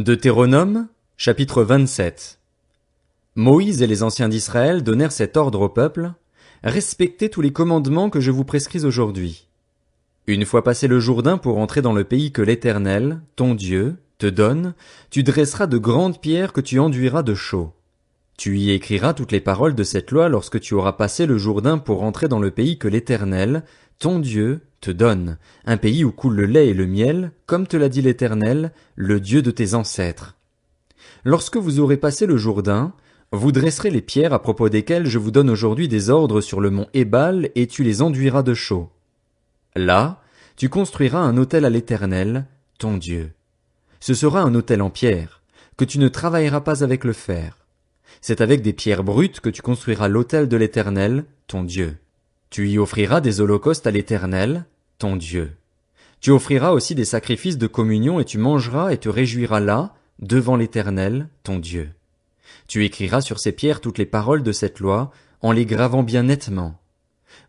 Deutéronome, chapitre 27. Moïse et les anciens d'Israël donnèrent cet ordre au peuple: Respectez tous les commandements que je vous prescris aujourd'hui. Une fois passé le Jourdain pour entrer dans le pays que l'Éternel, ton Dieu, te donne, tu dresseras de grandes pierres que tu enduiras de chaux. Tu y écriras toutes les paroles de cette loi lorsque tu auras passé le Jourdain pour entrer dans le pays que l'Éternel, ton Dieu, te donne, un pays où coule le lait et le miel, comme te l'a dit l'Éternel, le Dieu de tes ancêtres. Lorsque vous aurez passé le Jourdain, vous dresserez les pierres à propos desquelles je vous donne aujourd'hui des ordres sur le mont Ébal, et tu les enduiras de chaux. Là, tu construiras un autel à l'Éternel, ton Dieu. Ce sera un autel en pierre, que tu ne travailleras pas avec le fer. C'est avec des pierres brutes que tu construiras l'autel de l'Éternel, ton Dieu. Tu y offriras des holocaustes à l'Éternel, ton Dieu. Tu offriras aussi des sacrifices de communion et tu mangeras et te réjouiras là, devant l'Éternel, ton Dieu. Tu écriras sur ces pierres toutes les paroles de cette loi, en les gravant bien nettement.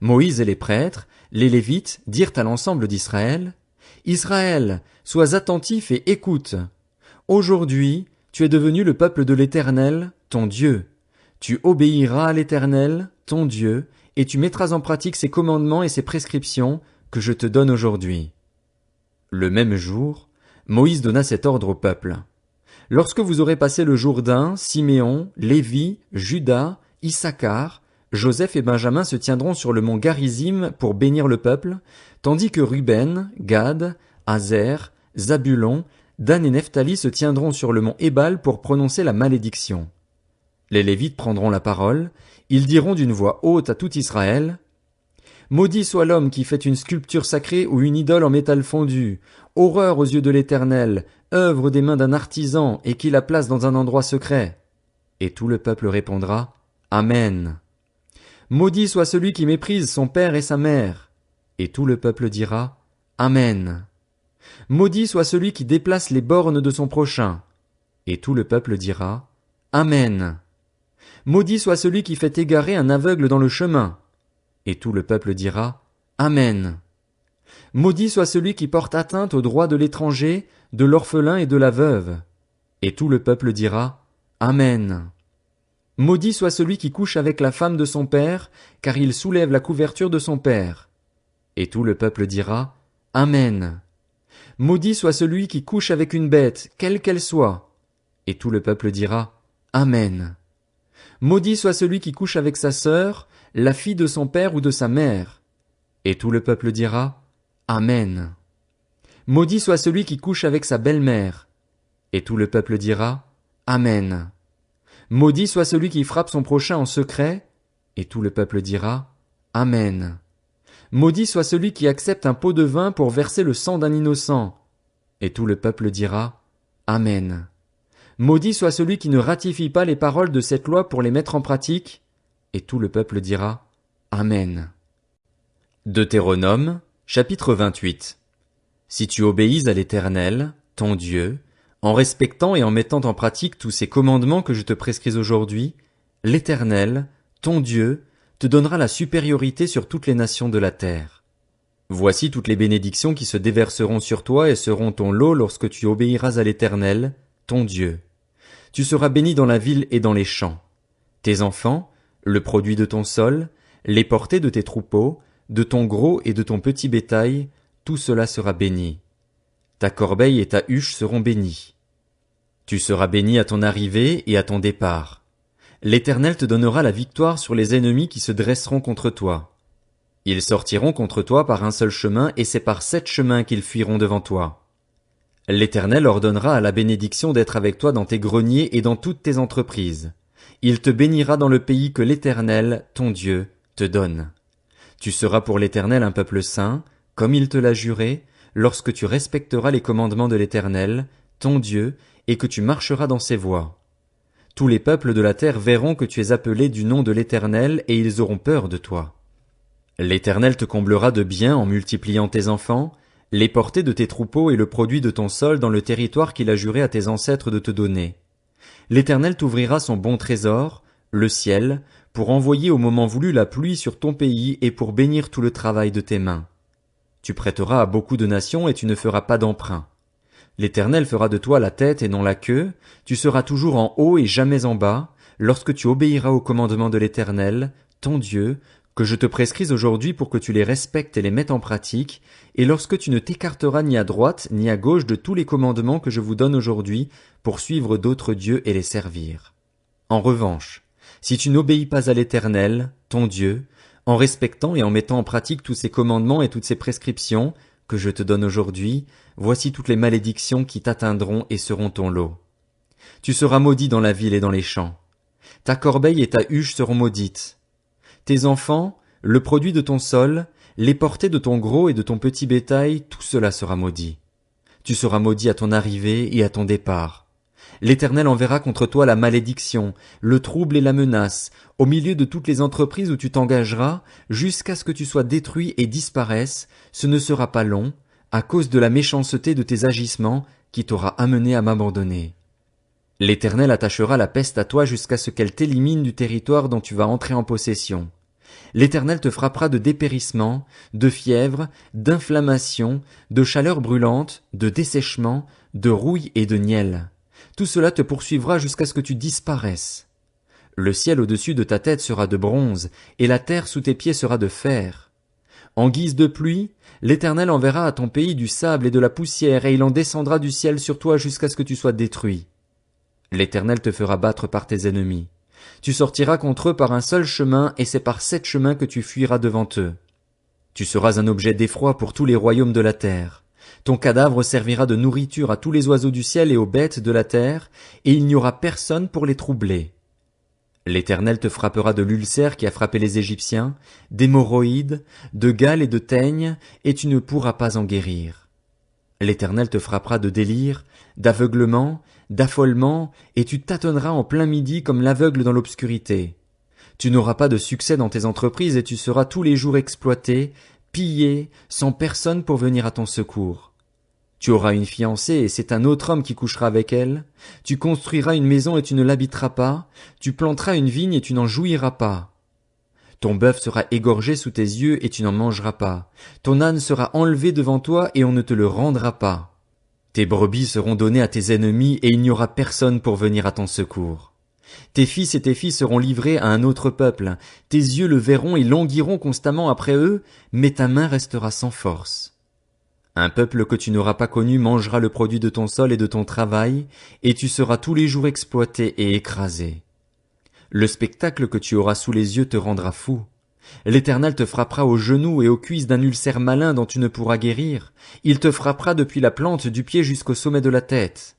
Moïse et les prêtres, les Lévites, dirent à l'ensemble d'Israël: Israël, sois attentif et écoute. Aujourd'hui, tu es devenu le peuple de l'Éternel, ton Dieu. Tu obéiras à l'Éternel, ton Dieu, et tu mettras en pratique ses commandements et ses prescriptions que je te donne aujourd'hui. Le même jour, Moïse donna cet ordre au peuple. Lorsque vous aurez passé le Jourdain, Siméon, Lévi, Juda, Issachar, Joseph et Benjamin se tiendront sur le mont Garizim pour bénir le peuple, tandis que Ruben, Gad, Aser, Zabulon, Dan et Nephtali se tiendront sur le mont Ébal pour prononcer la malédiction. Les Lévites prendront la parole, ils diront d'une voix haute à tout Israël: Maudit soit l'homme qui fait une sculpture sacrée ou une idole en métal fondu, horreur aux yeux de l'Éternel, œuvre des mains d'un artisan et qui la place dans un endroit secret. Et tout le peuple répondra: Amen. Maudit soit celui qui méprise son père et sa mère. Et tout le peuple dira: Amen. Maudit soit celui qui déplace les bornes de son prochain. Et tout le peuple dira: Amen. Maudit soit celui qui fait égarer un aveugle dans le chemin. Et tout le peuple dira: Amen. Maudit soit celui qui porte atteinte aux droits de l'étranger, de l'orphelin et de la veuve. Et tout le peuple dira: Amen. Maudit soit celui qui couche avec la femme de son père, car il soulève la couverture de son père. Et tout le peuple dira: Amen. Maudit soit celui qui couche avec une bête, quelle qu'elle soit. Et tout le peuple dira: Amen. Maudit soit celui qui couche avec sa sœur, la fille de son père ou de sa mère. Et tout le peuple dira: Amen. Maudit soit celui qui couche avec sa belle-mère. Et tout le peuple dira: Amen. Maudit soit celui qui frappe son prochain en secret. Et tout le peuple dira: Amen. Maudit soit celui qui accepte un pot de vin pour verser le sang d'un innocent. Et tout le peuple dira: Amen. Maudit soit celui qui ne ratifie pas les paroles de cette loi pour les mettre en pratique. Et tout le peuple dira: Amen. Deutéronome, chapitre 28. Si tu obéis à l'Éternel, ton Dieu, en respectant et en mettant en pratique tous ces commandements que je te prescris aujourd'hui, l'Éternel, ton Dieu, te donnera la supériorité sur toutes les nations de la terre. Voici toutes les bénédictions qui se déverseront sur toi et seront ton lot lorsque tu obéiras à l'Éternel, ton Dieu. Tu seras béni dans la ville et dans les champs. Tes enfants, le produit de ton sol, les portées de tes troupeaux, de ton gros et de ton petit bétail, tout cela sera béni. Ta corbeille et ta huche seront bénies. Tu seras béni à ton arrivée et à ton départ. L'Éternel te donnera la victoire sur les ennemis qui se dresseront contre toi. Ils sortiront contre toi par un seul chemin et c'est par 7 chemins qu'ils fuiront devant toi. L'Éternel ordonnera à la bénédiction d'être avec toi dans tes greniers et dans toutes tes entreprises. Il te bénira dans le pays que l'Éternel, ton Dieu, te donne. Tu seras pour l'Éternel un peuple saint, comme il te l'a juré, lorsque tu respecteras les commandements de l'Éternel, ton Dieu, et que tu marcheras dans ses voies. Tous les peuples de la terre verront que tu es appelé du nom de l'Éternel, et ils auront peur de toi. L'Éternel te comblera de biens en multipliant tes enfants, les portées de tes troupeaux et le produit de ton sol dans le territoire qu'il a juré à tes ancêtres de te donner. L'Éternel t'ouvrira son bon trésor, le ciel, pour envoyer au moment voulu la pluie sur ton pays et pour bénir tout le travail de tes mains. Tu prêteras à beaucoup de nations et tu ne feras pas d'emprunt. L'Éternel fera de toi la tête et non la queue, tu seras toujours en haut et jamais en bas, lorsque tu obéiras aux commandements de l'Éternel, ton Dieu, que je te prescris aujourd'hui pour que tu les respectes et les mettes en pratique, et lorsque tu ne t'écarteras ni à droite ni à gauche de tous les commandements que je vous donne aujourd'hui pour suivre d'autres dieux et les servir. En revanche, si tu n'obéis pas à l'Éternel, ton Dieu, en respectant et en mettant en pratique tous ces commandements et toutes ces prescriptions que je te donne aujourd'hui, voici toutes les malédictions qui t'atteindront et seront ton lot. Tu seras maudit dans la ville et dans les champs. Ta corbeille et ta huche seront maudites. Tes enfants, le produit de ton sol, les portées de ton gros et de ton petit bétail, tout cela sera maudit. Tu seras maudit à ton arrivée et à ton départ. L'Éternel enverra contre toi la malédiction, le trouble et la menace, au milieu de toutes les entreprises où tu t'engageras, jusqu'à ce que tu sois détruit et disparaisses, ce ne sera pas long, à cause de la méchanceté de tes agissements qui t'aura amené à m'abandonner. L'Éternel attachera la peste à toi jusqu'à ce qu'elle t'élimine du territoire dont tu vas entrer en possession. L'Éternel te frappera de dépérissement, de fièvre, d'inflammation, de chaleur brûlante, de dessèchement, de rouille et de nielle. Tout cela te poursuivra jusqu'à ce que tu disparaisses. Le ciel au-dessus de ta tête sera de bronze, et la terre sous tes pieds sera de fer. En guise de pluie, l'Éternel enverra à ton pays du sable et de la poussière, et il en descendra du ciel sur toi jusqu'à ce que tu sois détruit. L'Éternel te fera battre par tes ennemis. Tu sortiras contre eux par un seul chemin, et c'est par 7 chemins que tu fuiras devant eux. Tu seras un objet d'effroi pour tous les royaumes de la terre. Ton cadavre servira de nourriture à tous les oiseaux du ciel et aux bêtes de la terre, et il n'y aura personne pour les troubler. L'Éternel te frappera de l'ulcère qui a frappé les Égyptiens, d'hémorroïdes, de gale et de teigne, et tu ne pourras pas en guérir. L'Éternel te frappera de délire, d'aveuglement, d'affolement, et tu tâtonneras en plein midi comme l'aveugle dans l'obscurité. Tu n'auras pas de succès dans tes entreprises et tu seras tous les jours exploité, pillé, sans personne pour venir à ton secours. Tu auras une fiancée et c'est un autre homme qui couchera avec elle. Tu construiras une maison et tu ne l'habiteras pas. Tu planteras une vigne et tu n'en jouiras pas. Ton bœuf sera égorgé sous tes yeux et tu n'en mangeras pas. Ton âne sera enlevé devant toi et on ne te le rendra pas. Tes brebis seront données à tes ennemis et il n'y aura personne pour venir à ton secours. Tes fils et tes filles seront livrés à un autre peuple. Tes yeux le verront et languiront constamment après eux, mais ta main restera sans force. Un peuple que tu n'auras pas connu mangera le produit de ton sol et de ton travail, et tu seras tous les jours exploité et écrasé. Le spectacle que tu auras sous les yeux te rendra fou. L'Éternel te frappera aux genoux et aux cuisses d'un ulcère malin dont tu ne pourras guérir. Il te frappera depuis la plante du pied jusqu'au sommet de la tête.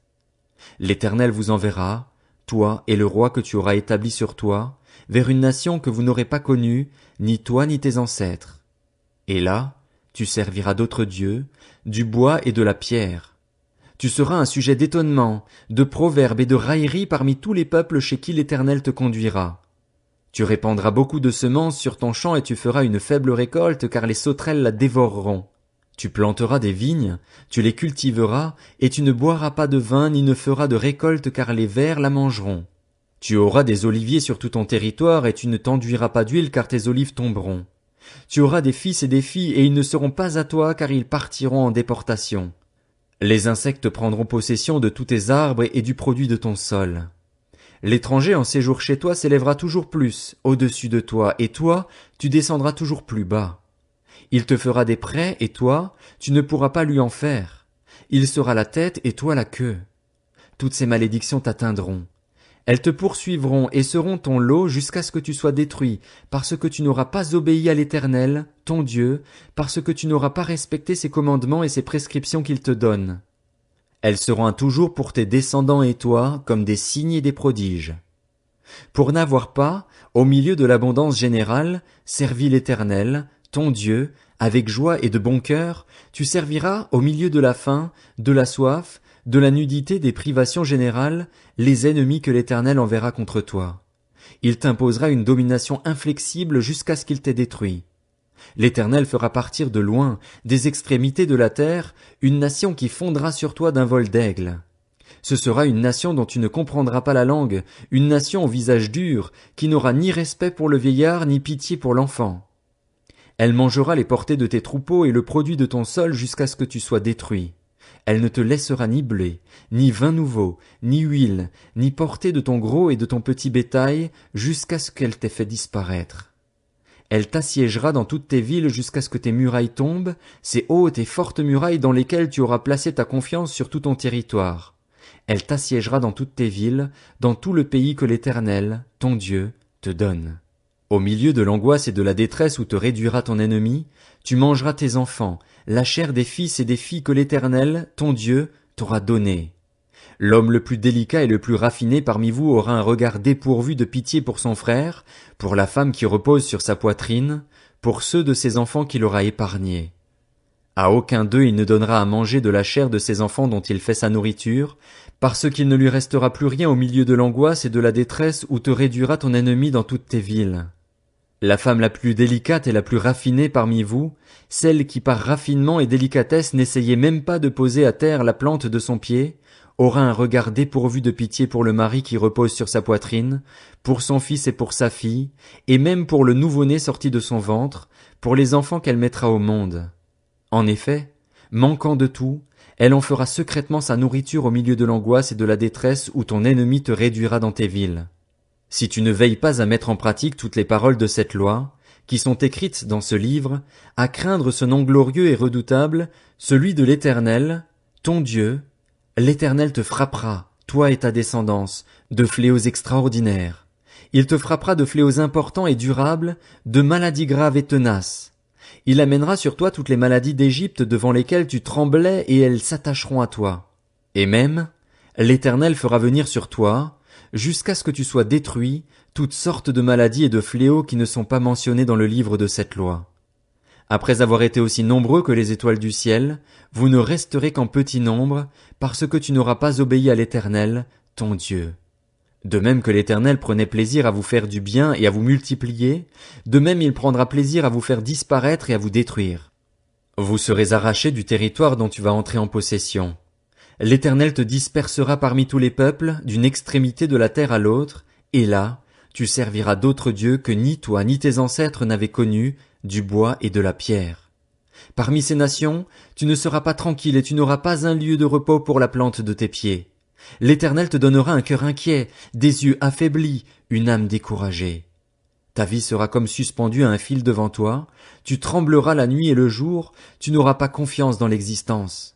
L'Éternel vous enverra, toi et le roi que tu auras établi sur toi, vers une nation que vous n'aurez pas connue, ni toi ni tes ancêtres. Et là, tu serviras d'autres dieux, du bois et de la pierre. Tu seras un sujet d'étonnement, de proverbes et de raillerie parmi tous les peuples chez qui l'Éternel te conduira. Tu répandras beaucoup de semences sur ton champ et tu feras une faible récolte car les sauterelles la dévoreront. Tu planteras des vignes, tu les cultiveras, et tu ne boiras pas de vin ni ne feras de récolte car les vers la mangeront. Tu auras des oliviers sur tout ton territoire et tu ne t'enduiras pas d'huile car tes olives tomberont. Tu auras des fils et des filles et ils ne seront pas à toi car ils partiront en déportation. Les insectes prendront possession de tous tes arbres et du produit de ton sol. L'étranger en séjour chez toi s'élèvera toujours plus au-dessus de toi et toi, tu descendras toujours plus bas. Il te fera des prêts et toi, tu ne pourras pas lui en faire. Il sera la tête et toi la queue. Toutes ces malédictions t'atteindront. Elles te poursuivront et seront ton lot jusqu'à ce que tu sois détruit, parce que tu n'auras pas obéi à l'Éternel, ton Dieu, parce que tu n'auras pas respecté ses commandements et ses prescriptions qu'il te donne. Elles seront toujours pour tes descendants et toi comme des signes et des prodiges. Pour n'avoir pas, au milieu de l'abondance générale, servi l'Éternel, ton Dieu, avec joie et de bon cœur, tu serviras au milieu de la faim, de la soif, de la nudité, des privations générales, les ennemis que l'Éternel enverra contre toi. Il t'imposera une domination inflexible jusqu'à ce qu'il t'ait détruit. L'Éternel fera partir de loin, des extrémités de la terre, une nation qui fondra sur toi d'un vol d'aigle. Ce sera une nation dont tu ne comprendras pas la langue, une nation au visage dur, qui n'aura ni respect pour le vieillard ni pitié pour l'enfant. Elle mangera les portées de tes troupeaux et le produit de ton sol jusqu'à ce que tu sois détruit. Elle ne te laissera ni blé, ni vin nouveau, ni huile, ni portée de ton gros et de ton petit bétail, jusqu'à ce qu'elle t'ait fait disparaître. Elle t'assiégera dans toutes tes villes jusqu'à ce que tes murailles tombent, ces hautes et fortes murailles dans lesquelles tu auras placé ta confiance sur tout ton territoire. Elle t'assiégera dans toutes tes villes, dans tout le pays que l'Éternel, ton Dieu, te donne. Au milieu de l'angoisse et de la détresse où te réduira ton ennemi, tu mangeras tes enfants, la chair des fils et des filles que l'Éternel, ton Dieu, t'aura donnés. L'homme le plus délicat et le plus raffiné parmi vous aura un regard dépourvu de pitié pour son frère, pour la femme qui repose sur sa poitrine, pour ceux de ses enfants qu'il aura épargnés. À aucun d'eux il ne donnera à manger de la chair de ses enfants dont il fait sa nourriture, parce qu'il ne lui restera plus rien au milieu de l'angoisse et de la détresse où te réduira ton ennemi dans toutes tes villes. La femme la plus délicate et la plus raffinée parmi vous, celle qui par raffinement et délicatesse n'essayait même pas de poser à terre la plante de son pied, aura un regard dépourvu de pitié pour le mari qui repose sur sa poitrine, pour son fils et pour sa fille, et même pour le nouveau-né sorti de son ventre, pour les enfants qu'elle mettra au monde. En effet, manquant de tout, elle en fera secrètement sa nourriture au milieu de l'angoisse et de la détresse où ton ennemi te réduira dans tes villes. Si tu ne veilles pas à mettre en pratique toutes les paroles de cette loi, qui sont écrites dans ce livre, à craindre ce nom glorieux et redoutable, celui de l'Éternel, ton Dieu, l'Éternel te frappera, toi et ta descendance, de fléaux extraordinaires. Il te frappera de fléaux importants et durables, de maladies graves et tenaces. Il amènera sur toi toutes les maladies d'Égypte devant lesquelles tu tremblais et elles s'attacheront à toi. Et même, l'Éternel fera venir sur toi, jusqu'à ce que tu sois détruit, toutes sortes de maladies et de fléaux qui ne sont pas mentionnés dans le livre de cette loi. Après avoir été aussi nombreux que les étoiles du ciel, vous ne resterez qu'en petit nombre, parce que tu n'auras pas obéi à l'Éternel, ton Dieu. De même que l'Éternel prenait plaisir à vous faire du bien et à vous multiplier, de même il prendra plaisir à vous faire disparaître et à vous détruire. Vous serez arrachés du territoire dont tu vas entrer en possession. L'Éternel te dispersera parmi tous les peuples, d'une extrémité de la terre à l'autre, et là, tu serviras d'autres dieux que ni toi ni tes ancêtres n'avaient connus, du bois et de la pierre. Parmi ces nations, tu ne seras pas tranquille et tu n'auras pas un lieu de repos pour la plante de tes pieds. L'Éternel te donnera un cœur inquiet, des yeux affaiblis, une âme découragée. Ta vie sera comme suspendue à un fil devant toi, tu trembleras la nuit et le jour, tu n'auras pas confiance dans l'existence.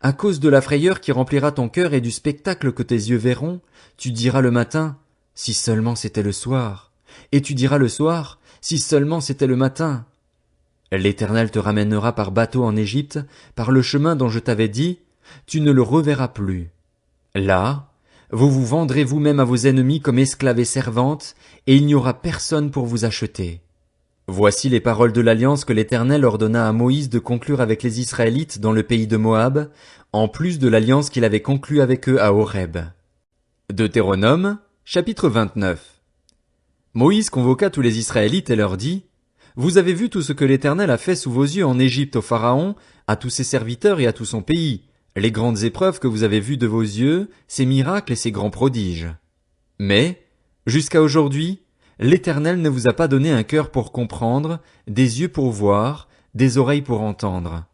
À cause de la frayeur qui remplira ton cœur et du spectacle que tes yeux verront, tu diras le matin, si seulement c'était le soir, et tu diras le soir, si seulement c'était le matin. L'Éternel te ramènera par bateau en Égypte, par le chemin dont je t'avais dit, tu ne le reverras plus. Là, vous vous vendrez vous-même à vos ennemis comme esclaves et servantes, et il n'y aura personne pour vous acheter. Voici les paroles de l'alliance que l'Éternel ordonna à Moïse de conclure avec les Israélites dans le pays de Moab, en plus de l'alliance qu'il avait conclue avec eux à Horeb. Deutéronome, chapitre 29. Moïse convoqua tous les Israélites et leur dit, « Vous avez vu tout ce que l'Éternel a fait sous vos yeux en Égypte au Pharaon, à tous ses serviteurs et à tout son pays, les grandes épreuves que vous avez vues de vos yeux, ses miracles et ses grands prodiges. Mais, jusqu'à aujourd'hui, l'Éternel ne vous a pas donné un cœur pour comprendre, des yeux pour voir, des oreilles pour entendre.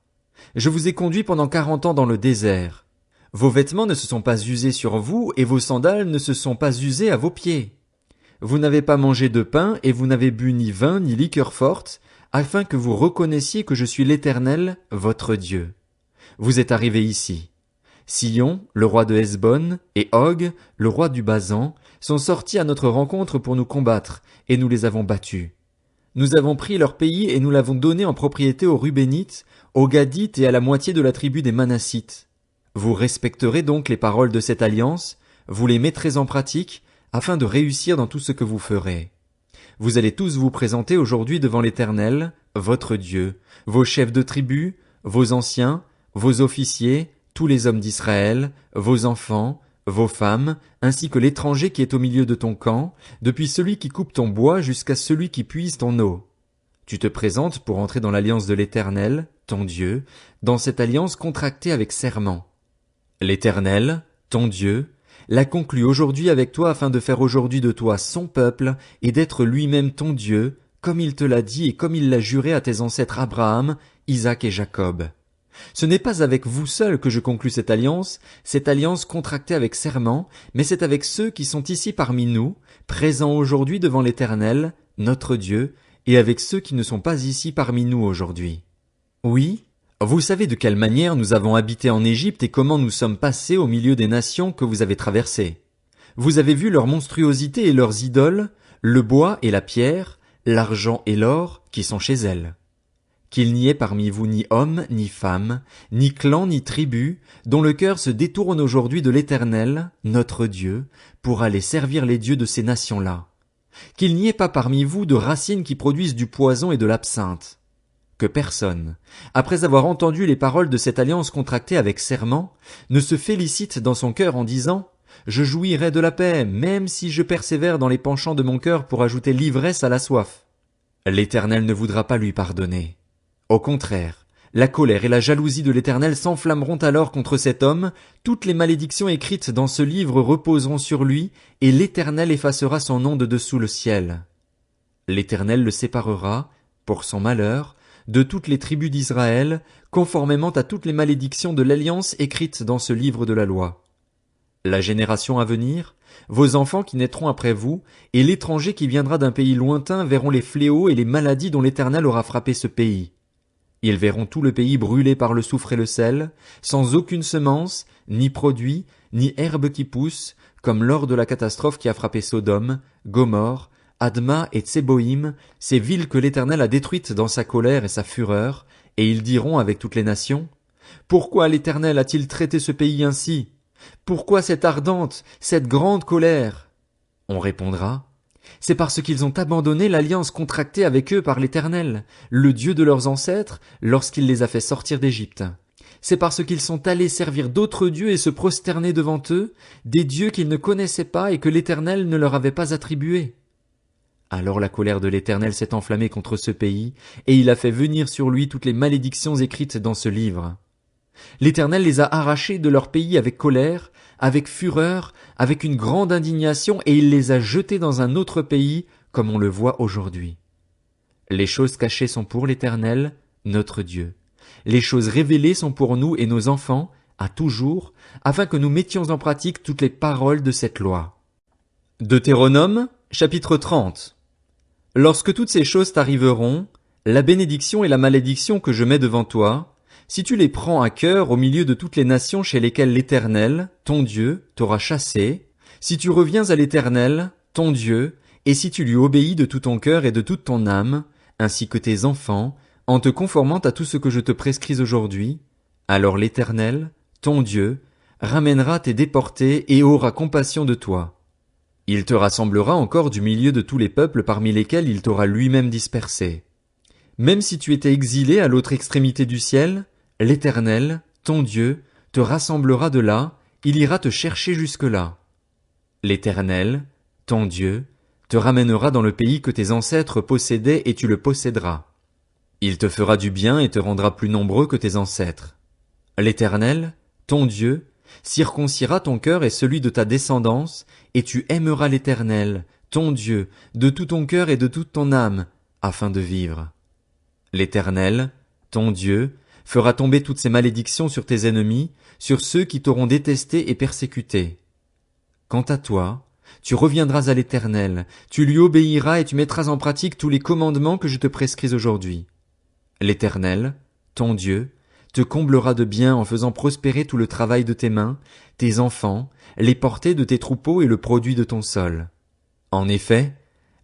Je vous ai conduit pendant 40 ans dans le désert. Vos vêtements ne se sont pas usés sur vous et vos sandales ne se sont pas usées à vos pieds. Vous n'avez pas mangé de pain et vous n'avez bu ni vin ni liqueur forte, afin que vous reconnaissiez que je suis l'Éternel, votre Dieu. Vous êtes arrivés ici. Sihon, le roi de Hesbon, et Og, le roi du Basan, sont sortis à notre rencontre pour nous combattre, et nous les avons battus. Nous avons pris leur pays et nous l'avons donné en propriété aux Rubénites, aux Gadites et à la moitié de la tribu des Manassites. Vous respecterez donc les paroles de cette alliance, vous les mettrez en pratique, afin de réussir dans tout ce que vous ferez. Vous allez tous vous présenter aujourd'hui devant l'Éternel, votre Dieu, vos chefs de tribu, vos anciens, vos officiers, tous les hommes d'Israël, vos enfants, vos femmes, ainsi que l'étranger qui est au milieu de ton camp, depuis celui qui coupe ton bois jusqu'à celui qui puise ton eau. Tu te présentes pour entrer dans l'alliance de l'Éternel, ton Dieu, dans cette alliance contractée avec serment. L'Éternel, ton Dieu, l'a conclu aujourd'hui avec toi afin de faire aujourd'hui de toi son peuple et d'être lui-même ton Dieu, comme il te l'a dit et comme il l'a juré à tes ancêtres Abraham, Isaac et Jacob. Ce n'est pas avec vous seuls que je conclus cette alliance contractée avec serment, mais c'est avec ceux qui sont ici parmi nous, présents aujourd'hui devant l'Éternel, notre Dieu, et avec ceux qui ne sont pas ici parmi nous aujourd'hui. Oui, vous savez de quelle manière nous avons habité en Égypte et comment nous sommes passés au milieu des nations que vous avez traversées. Vous avez vu leur monstruosité et leurs idoles, le bois et la pierre, l'argent et l'or qui sont chez elles. Qu'il n'y ait parmi vous ni homme, ni femme, ni clan, ni tribu, dont le cœur se détourne aujourd'hui de l'Éternel, notre Dieu, pour aller servir les dieux de ces nations-là. Qu'il n'y ait pas parmi vous de racines qui produisent du poison et de l'absinthe. Que personne, après avoir entendu les paroles de cette alliance contractée avec serment, ne se félicite dans son cœur en disant « Je jouirai de la paix, même si je persévère dans les penchants de mon cœur pour ajouter l'ivresse à la soif. » L'Éternel ne voudra pas lui pardonner. Au contraire, la colère et la jalousie de l'Éternel s'enflammeront alors contre cet homme, toutes les malédictions écrites dans ce livre reposeront sur lui, et l'Éternel effacera son nom de dessous le ciel. L'Éternel le séparera, pour son malheur, de toutes les tribus d'Israël, conformément à toutes les malédictions de l'alliance écrites dans ce livre de la loi. La génération à venir, vos enfants qui naîtront après vous, et l'étranger qui viendra d'un pays lointain verront les fléaux et les maladies dont l'Éternel aura frappé ce pays. Ils verront tout le pays brûlé par le soufre et le sel, sans aucune semence, ni produit, ni herbe qui pousse, comme lors de la catastrophe qui a frappé Sodome, Gomorrhe, Adma et Tséboïm, ces villes que l'Éternel a détruites dans sa colère et sa fureur, et ils diront avec toutes les nations, « Pourquoi l'Éternel a-t-il traité ce pays ainsi? Pourquoi cette ardente, cette grande colère ?» On répondra, c'est parce qu'ils ont abandonné l'alliance contractée avec eux par l'Éternel, le Dieu de leurs ancêtres, lorsqu'il les a fait sortir d'Égypte. C'est parce qu'ils sont allés servir d'autres dieux et se prosterner devant eux, des dieux qu'ils ne connaissaient pas et que l'Éternel ne leur avait pas attribués. Alors la colère de l'Éternel s'est enflammée contre ce pays, et il a fait venir sur lui toutes les malédictions écrites dans ce livre. L'Éternel les a arrachés de leur pays avec colère, avec fureur, avec une grande indignation, et il les a jetés dans un autre pays, comme on le voit aujourd'hui. Les choses cachées sont pour l'Éternel, notre Dieu. Les choses révélées sont pour nous et nos enfants, à toujours, afin que nous mettions en pratique toutes les paroles de cette loi. Deutéronome, chapitre 30. Lorsque toutes ces choses t'arriveront, la bénédiction et la malédiction que je mets devant toi, si tu les prends à cœur au milieu de toutes les nations chez lesquelles l'Éternel, ton Dieu, t'aura chassé, si tu reviens à l'Éternel, ton Dieu, et si tu lui obéis de tout ton cœur et de toute ton âme, ainsi que tes enfants, en te conformant à tout ce que je te prescris aujourd'hui, alors l'Éternel, ton Dieu, ramènera tes déportés et aura compassion de toi. Il te rassemblera encore du milieu de tous les peuples parmi lesquels il t'aura lui-même dispersé. Même si tu étais exilé à l'autre extrémité du ciel, l'Éternel, ton Dieu, te rassemblera de là, il ira te chercher jusque-là. L'Éternel, ton Dieu, te ramènera dans le pays que tes ancêtres possédaient et tu le posséderas. Il te fera du bien et te rendra plus nombreux que tes ancêtres. L'Éternel, ton Dieu, circoncira ton cœur et celui de ta descendance, et tu aimeras l'Éternel, ton Dieu, de tout ton cœur et de toute ton âme, afin de vivre. L'Éternel, ton Dieu, fera tomber toutes ces malédictions sur tes ennemis, sur ceux qui t'auront détesté et persécuté. Quant à toi, tu reviendras à l'Éternel, tu lui obéiras et tu mettras en pratique tous les commandements que je te prescris aujourd'hui. L'Éternel, ton Dieu, te comblera de bien en faisant prospérer tout le travail de tes mains, tes enfants, les portées de tes troupeaux et le produit de ton sol. En effet,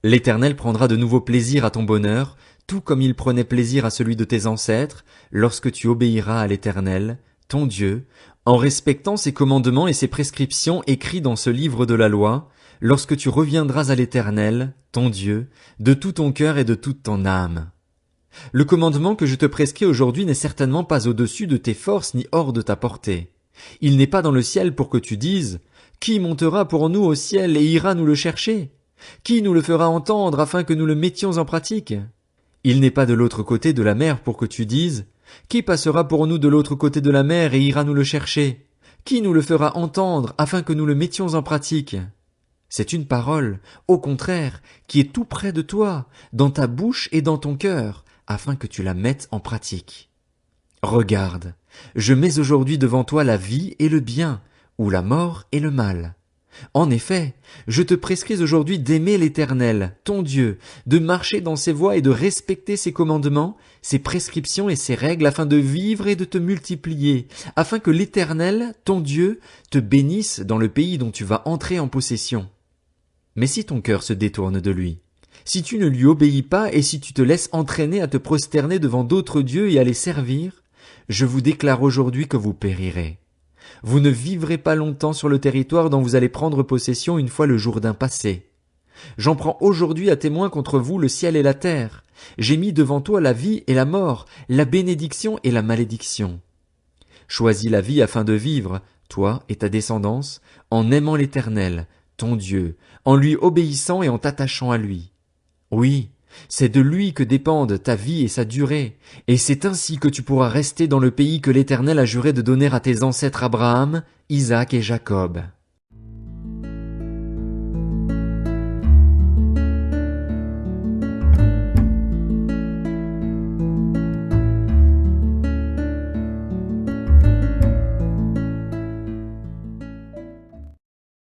l'Éternel prendra de nouveau plaisir à ton bonheur, tout comme il prenait plaisir à celui de tes ancêtres, lorsque tu obéiras à l'Éternel, ton Dieu, en respectant ses commandements et ses prescriptions écrits dans ce livre de la loi, lorsque tu reviendras à l'Éternel, ton Dieu, de tout ton cœur et de toute ton âme. Le commandement que je te prescris aujourd'hui n'est certainement pas au-dessus de tes forces ni hors de ta portée. Il n'est pas dans le ciel pour que tu dises « Qui montera pour nous au ciel et ira nous le chercher? Qui nous le fera entendre afin que nous le mettions en pratique ?» Il n'est pas de l'autre côté de la mer pour que tu dises « Qui passera pour nous de l'autre côté de la mer et ira nous le chercher? Qui nous le fera entendre afin que nous le mettions en pratique ?» C'est une parole, au contraire, qui est tout près de toi, dans ta bouche et dans ton cœur, afin que tu la mettes en pratique. Regarde, Je mets aujourd'hui devant toi la vie et le bien, ou la mort et le mal. En effet, je te prescris aujourd'hui d'aimer l'Éternel, ton Dieu, de marcher dans ses voies et de respecter ses commandements, ses prescriptions et ses règles afin de vivre et de te multiplier, afin que l'Éternel, ton Dieu, te bénisse dans le pays dont tu vas entrer en possession. Mais si ton cœur se détourne de lui, si tu ne lui obéis pas et si tu te laisses entraîner à te prosterner devant d'autres dieux et à les servir, je vous déclare aujourd'hui que vous périrez. Vous ne vivrez pas longtemps sur le territoire dont vous allez prendre possession une fois le Jourdain passé. J'en prends aujourd'hui à témoin contre vous le ciel et la terre. J'ai mis devant toi la vie et la mort, la bénédiction et la malédiction. Choisis la vie afin de vivre, toi et ta descendance, en aimant l'Éternel, ton Dieu, en lui obéissant et en t'attachant à lui. Oui, c'est de lui que dépendent ta vie et sa durée, et c'est ainsi que tu pourras rester dans le pays que l'Éternel a juré de donner à tes ancêtres Abraham, Isaac et Jacob.